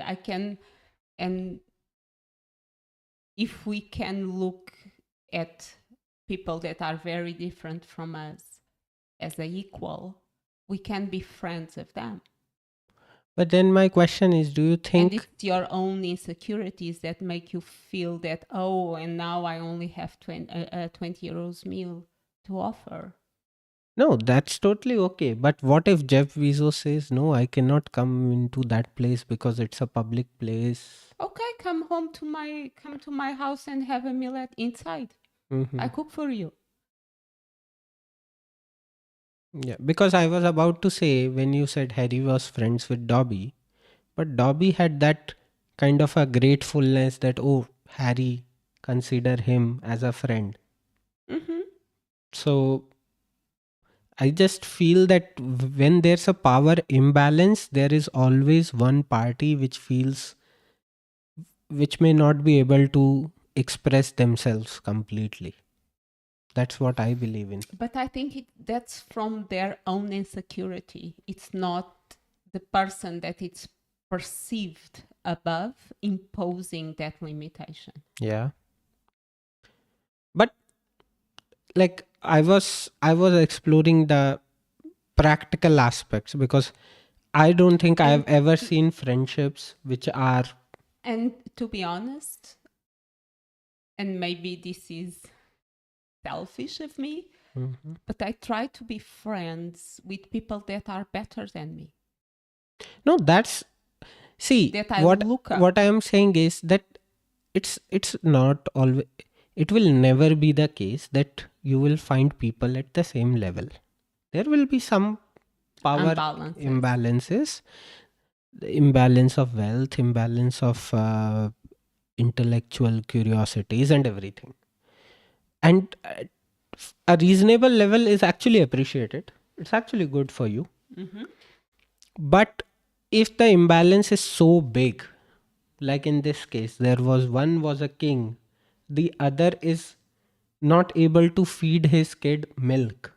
Speaker 1: I can, and if we can look at people that are very different from us as a equal, we can be friends of them.
Speaker 2: But then my question is, do you
Speaker 1: And
Speaker 2: think,
Speaker 1: it's your own insecurities that make you feel that, oh, and now I only have 20 euros meal to offer.
Speaker 2: No, that's totally okay. But what if Jeff Bezos says, no, I cannot come into that place because it's a public place?
Speaker 1: Okay, come to my house and have a meal inside.
Speaker 2: Hmm.
Speaker 1: I cook for you.
Speaker 2: Yeah, because I was about to say when you said Harry was friends with Dobby, but Dobby had that kind of a gratefulness that, oh, Harry consider him as a friend.
Speaker 1: Mm-hmm.
Speaker 2: So I just feel that when there's a power imbalance, there is always one party which may not be able to express themselves completely. That's what I believe in.
Speaker 1: But I think that's from their own insecurity. It's not the person that it's perceived above imposing that limitation.
Speaker 2: Yeah. But like I was exploring the practical aspects because I don't think I've
Speaker 1: And
Speaker 2: ever seen friendships which are
Speaker 1: and to be honest, and maybe this is selfish of me,
Speaker 2: Mhm.
Speaker 1: but I try to be friends with people that are better than me,
Speaker 2: No, that's see
Speaker 1: that I
Speaker 2: what
Speaker 1: look
Speaker 2: what
Speaker 1: up.
Speaker 2: I am saying is that it's not always, it will never be the case that you will find people at the same level. There will be some power
Speaker 1: Imbalances.
Speaker 2: imbalances, the imbalance of wealth, imbalance of intellectual curiosities and everything. And a reasonable level is actually appreciated. It's actually good for you.
Speaker 1: Mm-hmm.
Speaker 2: But if the imbalance is so big, like in this case, there was one was a king, the other is not able to feed his kid milk.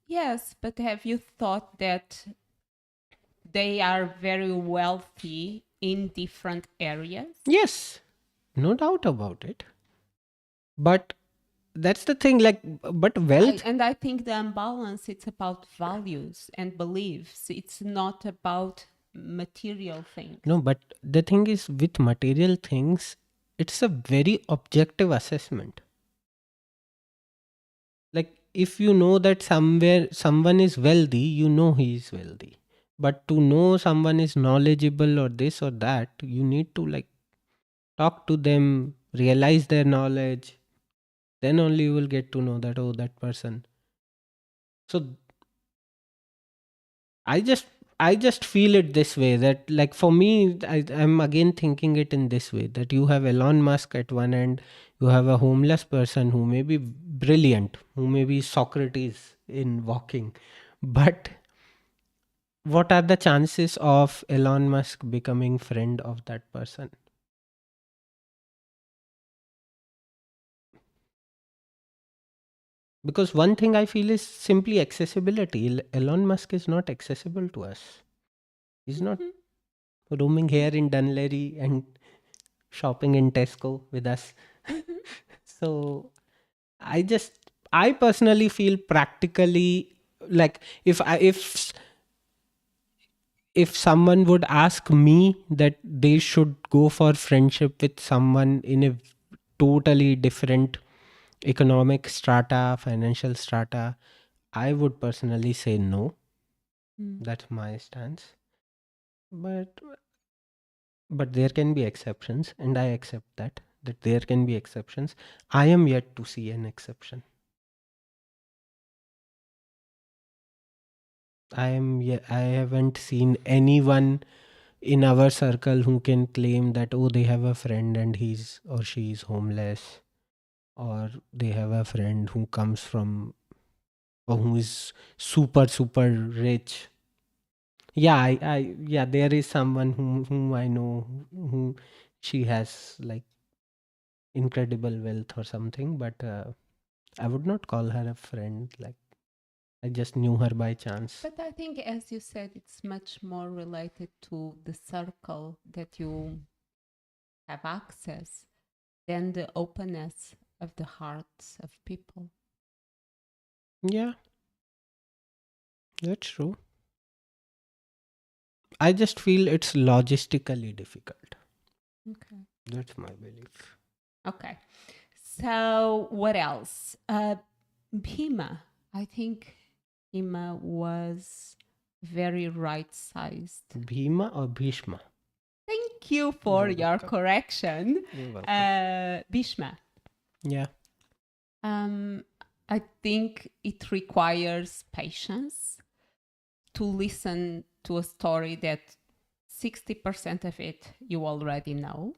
Speaker 1: Yes, but have you thought that they are very wealthy in different areas?
Speaker 2: Yes, no doubt about it. But that's the thing, like, but wealth,
Speaker 1: I think the imbalance, it's about values and beliefs. It's not about material things.
Speaker 2: no, but the thing is with material things, it's a very objective assessment. Like, if you know that somewhere someone is wealthy, you know he is wealthy. But to know someone is knowledgeable or this or that, you need to like talk to them, realize their knowledge, then only you will get to know that, oh, that person. So I just I just feel it this way that like for me I'm again thinking it in this way that you have Elon Musk at one end, you have a homeless person who may be brilliant, who may be Socrates in walking, but what are the chances of Elon Musk becoming friend of that person? Because one thing I feel is simply accessibility. Elon Musk is not accessible to us. He's not
Speaker 1: Mhm.
Speaker 2: roaming here in Dunleary and shopping in Tesco with us.
Speaker 1: Mhm.
Speaker 2: So I personally feel practically like if someone would ask me that they should go for friendship with someone in a totally different economic strata, financial strata, I would personally say no.
Speaker 1: Mm.
Speaker 2: That's my stance. But there can be exceptions, and I accept that there can be exceptions. I am yet to see an exception. I haven't seen anyone in our circle who can claim that, oh, they have a friend and he's or she is homeless, or they have a friend who comes from or who is super rich. Yeah, yeah, there is someone whom I know who she has like incredible wealth or something, but I would not call her a friend. Like, I just knew her by chance.
Speaker 1: But I think, as you said, it's much more related to the circle that you have access than the openness of the hearts of people.
Speaker 2: Yeah, that's true. I just feel it's logistically difficult.
Speaker 1: Okay.
Speaker 2: That's my belief.
Speaker 1: Okay. So what else? Bhima, I think. Bhima was very right-sized.
Speaker 2: Bhima or Bhishma?
Speaker 1: Thank you for
Speaker 2: You're
Speaker 1: your
Speaker 2: welcome.
Speaker 1: correction.
Speaker 2: You're welcome.
Speaker 1: Bhishma.
Speaker 2: Yeah.
Speaker 1: I think it requires patience to listen to a story that 60% of it you already know.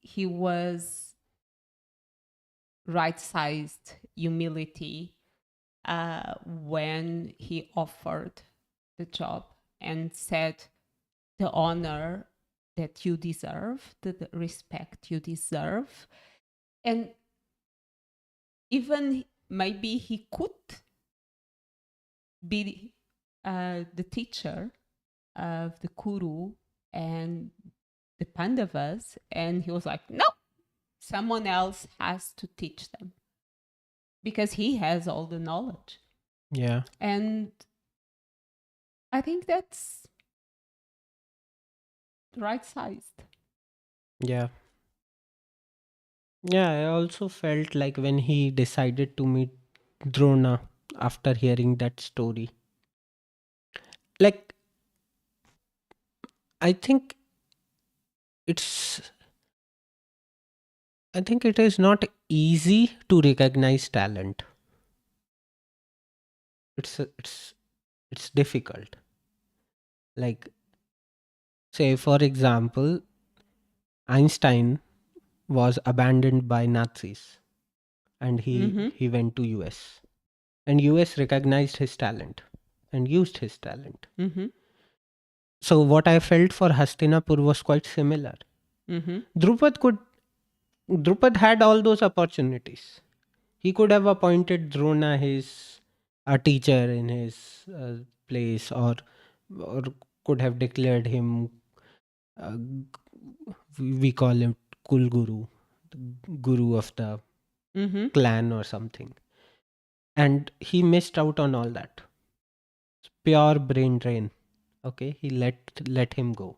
Speaker 1: He was right-sized humility when he offered the job and said the honor that you deserve, the respect you deserve. And even maybe he could be the teacher of the Kuru and the Pandavas. And he was like, no, someone else has to teach them because he has all the knowledge.
Speaker 2: Yeah.
Speaker 1: And I think that's right-sized.
Speaker 2: Yeah. Yeah, I also felt like when he decided to meet Drona after hearing that story. Like, I think it's I think it is not easy to recognize talent. It's difficult. Like, say for example, Einstein was abandoned by Nazis and he went to US. And US recognized his talent and used his talent. So what I felt for Hastinapur was quite similar. Drupad could Drupad had all those opportunities. He could have appointed Drona his a teacher in his place, or could have declared him. Uh, we call him Kul Guru, Guru of the clan or something, and he missed out on all that. Pure brain drain. Okay, he let him go,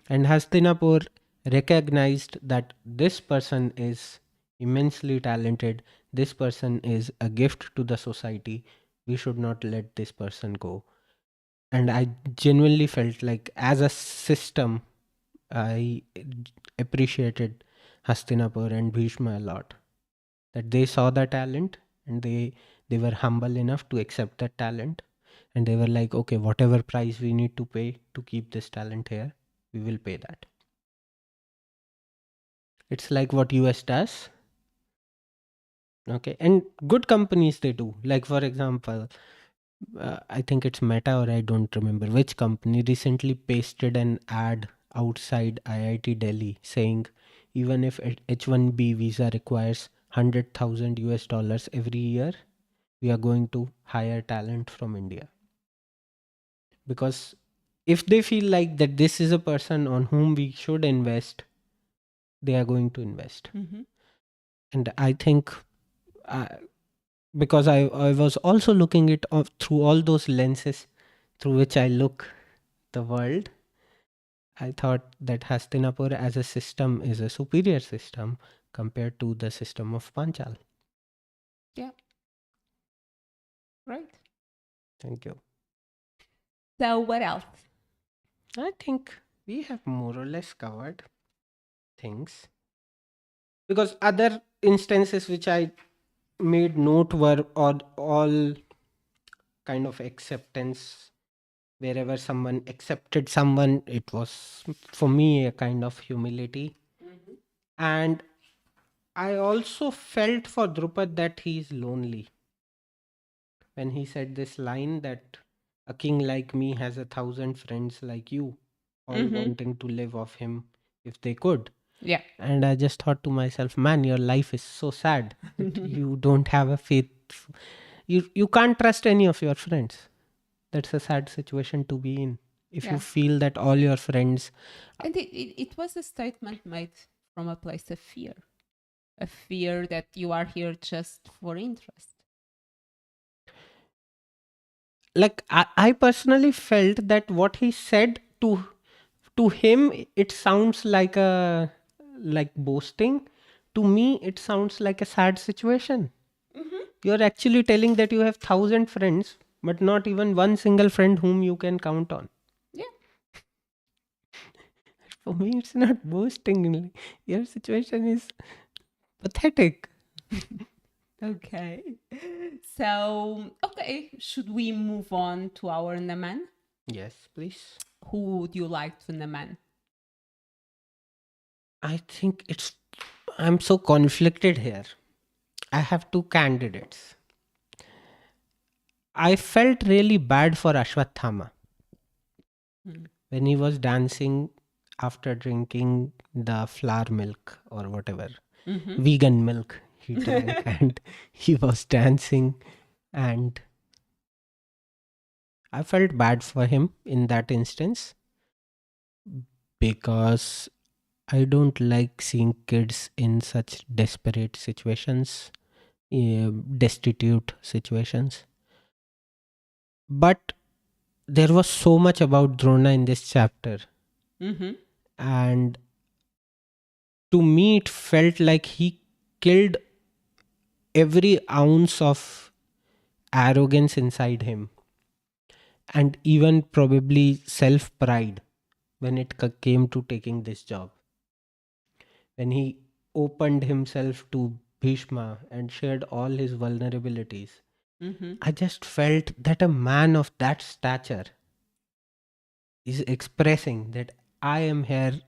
Speaker 2: and Hastinapur recognized that this person is immensely talented. This person is a gift to the society. We should not let this person go. And I genuinely felt like, as a system, I appreciated Hastinapur and Bhishma a lot. That they saw the talent and they were humble enough to accept that talent, and they were like, okay, whatever price we need to pay to keep this talent here, we will pay that. It's like what US does. Okay, and good companies they do. Like for example, I think it's Meta, or I don't remember which company, recently pasted an ad outside IIT Delhi saying, even if H1B visa requires 100,000 US dollars every year, we are going to hire talent from India. Because if they feel like that this is a person on whom we should invest, they are going to invest. And I think, uh, because I was also looking it through all those lenses through which I look the world, I thought that Hastinapur as a system is a superior system compared to the system of Panchal.
Speaker 1: Yeah. Right.
Speaker 2: Thank you.
Speaker 1: So what else?
Speaker 2: I think we have more or less covered things. Because other instances which I made note were all kind of acceptance. Wherever someone accepted someone, it was for me a kind of humility. And I also felt for Drupad that he is lonely when he said this line that a king like me has 1,000 friends like you, all wanting to live off him if they could.
Speaker 1: Yeah.
Speaker 2: And I just thought to myself, man, your life is so sad that you don't have a faith. You can't trust any of your friends. That's a sad situation to be in. If you
Speaker 1: Yeah.
Speaker 2: feel that all your friends,
Speaker 1: And it was a statement made from a place of fear, a fear that you are here just for interest.
Speaker 2: like I personally felt that what he said to him, it sounds like boasting. To me, it sounds like a sad situation. You're actually telling that you have 1,000 friends, but not even one single friend whom you can count on.
Speaker 1: Yeah.
Speaker 2: For me, it's not boasting. Your situation is pathetic.
Speaker 1: Okay. So, okay, should we move on to our Naman?
Speaker 2: Yes, please.
Speaker 1: Who would you like to Naman?
Speaker 2: I think I'm so conflicted here. I have two candidates. I felt really bad for Ashwathama
Speaker 1: Hmm.
Speaker 2: when he was dancing after drinking the flour milk or whatever,
Speaker 1: Mm-hmm.
Speaker 2: vegan milk he drank, and he was dancing. And I felt bad for him in that instance because I don't like seeing kids in such desperate situations, destitute situations. But there was so much about Drona in this chapter,
Speaker 1: Mm-hmm.
Speaker 2: and to me, it felt like he killed every ounce of arrogance inside him, and even probably self pride when it came to taking this job. When he opened himself to Bhishma and shared all his vulnerabilities,
Speaker 1: Mm-hmm.
Speaker 2: I just felt that a man of that stature is expressing that I am here,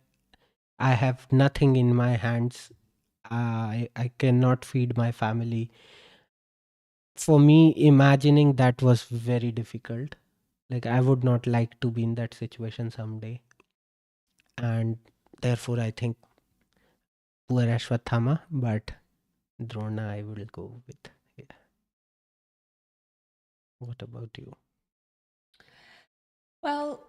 Speaker 2: I have nothing in my hands, I cannot feed my family. For me, imagining that was very difficult. Like, I would not like to be in that situation someday. And therefore, I think poor Ashwathama, but Drona, I will go with. Yeah. What about you?
Speaker 1: Well,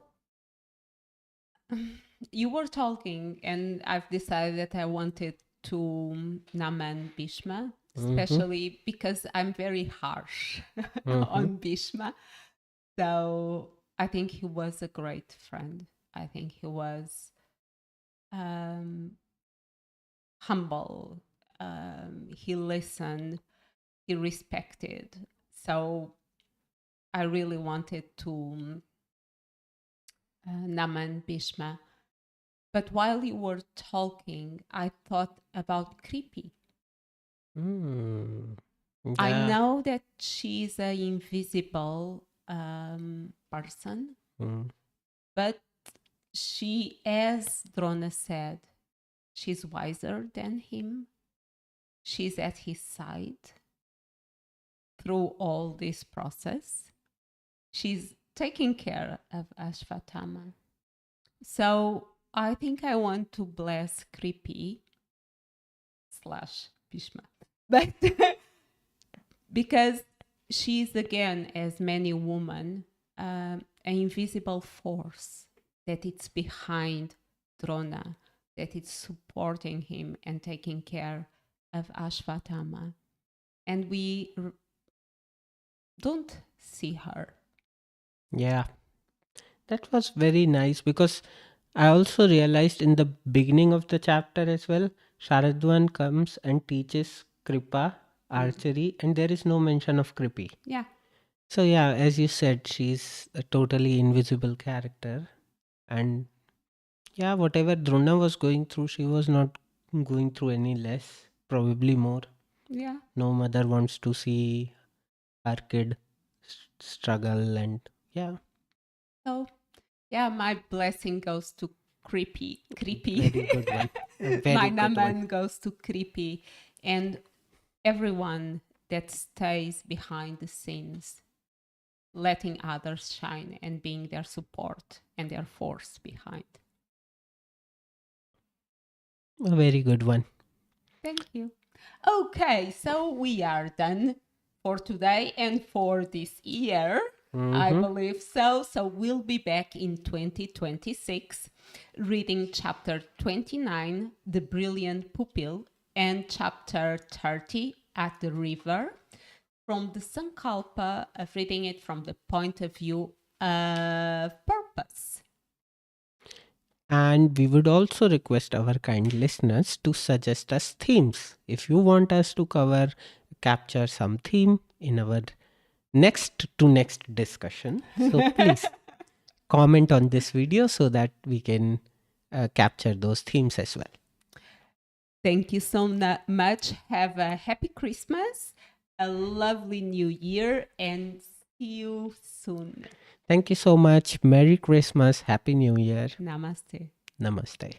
Speaker 1: you were talking, and I've decided that I wanted to Naman Bhishma,
Speaker 2: Mm-hmm.
Speaker 1: especially because I'm very harsh
Speaker 2: Mm-hmm.
Speaker 1: on Bhishma. So I think he was a great friend. I think he was um, humble. He listened. He respected. So I really wanted to Naman Bhishma. But while you were talking, I thought about Creepy.
Speaker 2: Mm.
Speaker 1: I
Speaker 2: Yeah.
Speaker 1: know that she's an invisible person,
Speaker 2: Mm.
Speaker 1: but she, as Drona said, she's wiser than him. She's at his side through all this process. She's taking care of Ashvatthama. So I think I want to bless Kripi slash Bhishma. But because she's again, as many women, an invisible force that it's behind Drona, that it's supporting him and taking care of Ashvatthama. And we don't see her.
Speaker 2: Yeah. That was very nice because I also realized in the beginning of the chapter as well, Sharadwan comes and teaches Kripa archery, and there is no mention of Kripi.
Speaker 1: Yeah.
Speaker 2: So, yeah, as you said, she's a totally invisible character. And yeah, whatever Drona was going through, she was not going through any less, probably more.
Speaker 1: Yeah.
Speaker 2: No mother wants to see her kid struggle, and yeah,
Speaker 1: So, yeah, my blessing goes to Creepy.
Speaker 2: very good one. A
Speaker 1: My
Speaker 2: very good one.
Speaker 1: naman goes to Creepy and everyone that stays behind the scenes, letting others shine and being their support and their force behind.
Speaker 2: A very good one.
Speaker 1: Thank you. Okay, so we are done for today and for this year. I
Speaker 2: Mm-hmm.
Speaker 1: believe so. So we'll be back in 2026 reading chapter 29, The Brilliant Pupil, and chapter 30, At the River, from the Sankalpa of reading it from the point of view of purpose.
Speaker 2: And we would also request our kind listeners to suggest us themes. If you want us to cover capture some theme in our next to next discussion. So please comment on this video so that we can capture those themes as well.
Speaker 1: Thank you so much. Have a happy Christmas, a lovely new year, and see you soon.
Speaker 2: Thank you so much. Merry Christmas. Happy New Year.
Speaker 1: Namaste.
Speaker 2: Namaste.